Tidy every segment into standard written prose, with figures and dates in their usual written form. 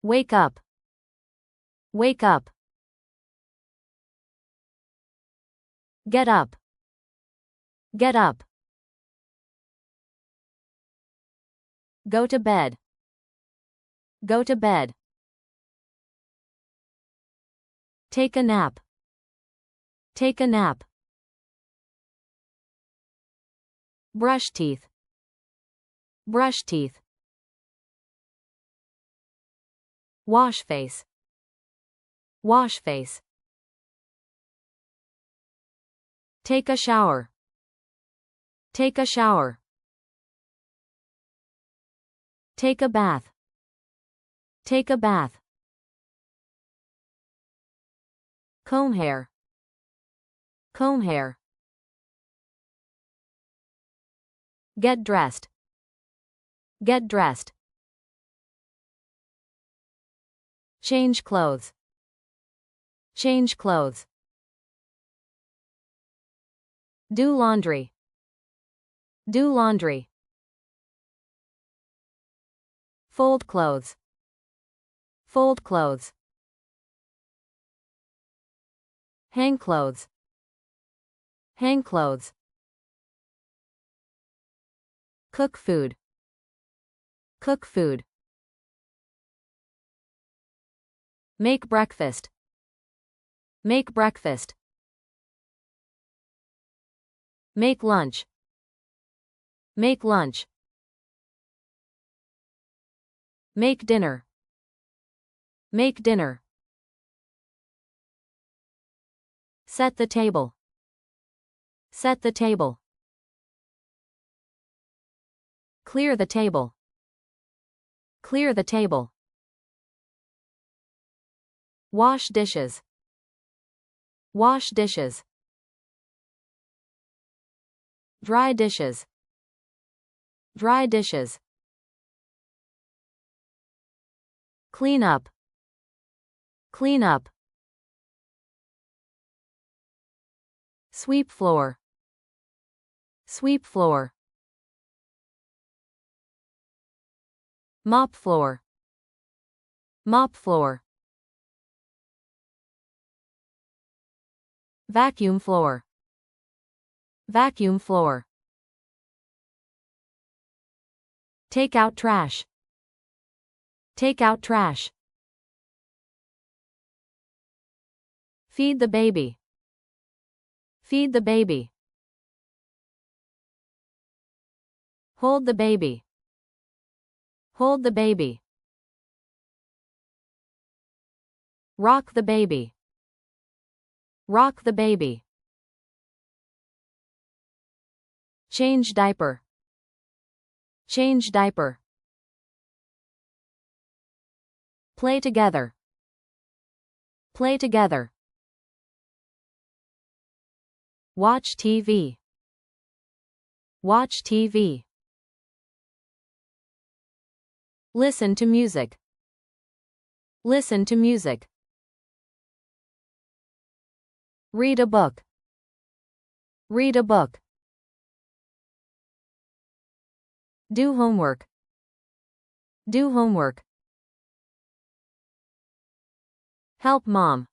Wake up. Wake up. Get up. Get up. Go to bed. Go to bed. Take a nap. Take a nap. Brush teeth. Brush teeth. Wash face. Wash face. Take a shower. Take a shower. Take a bath. Take a bath. Comb hair. Comb hair. Get dressed. Get dressed. Change clothes. Change clothes. Do laundry. Do laundry. Fold clothes. Fold clothes. Hang clothes. Hang clothes. Cook food. Cook food. Make breakfast. Make breakfast. Make lunch. Make lunch. Make dinner. Make dinner. Set the table. Set the table. Clear the table. Clear the table. Wash dishes. Wash dishes. Dry dishes. Dry dishes. Clean up. Clean up. Sweep floor. Sweep floor. Mop floor. Mop floor. Vacuum floor. Vacuum floor. Take out trash. Take out trash. Feed the baby. Feed the baby. Hold the baby. Hold the baby. Rock the baby. Rock the baby. Change diaper. Change diaper. Play together. Play together. Watch TV. Watch TV. Listen to music. Listen to music. Read a book. Read a book. Do homework. Do homework. Help mom.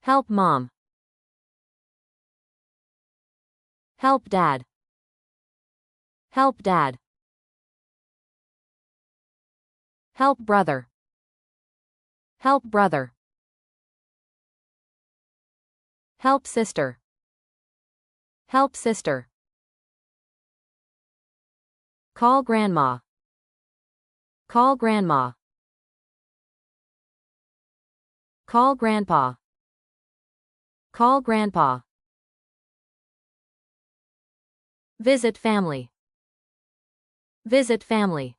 Help mom. Help dad. Help dad. Help brother. Help brother. Help sister. Help sister. Call grandma. Call grandma. Call grandpa. Call grandpa. Visit family. Visit family.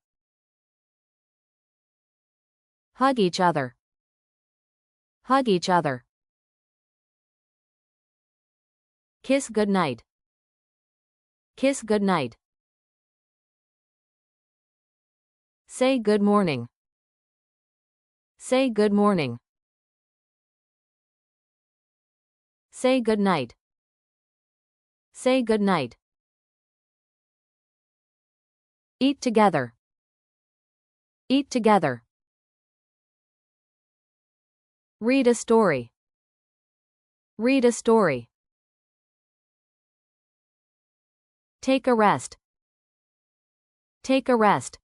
Hug each other. Hug each other. Kiss goodnight. Kiss goodnight. Say good morning. Say good morning. Say good night. Say good night. Eat together. Eat together. Read a story. Read a story. Take a rest. Take a rest.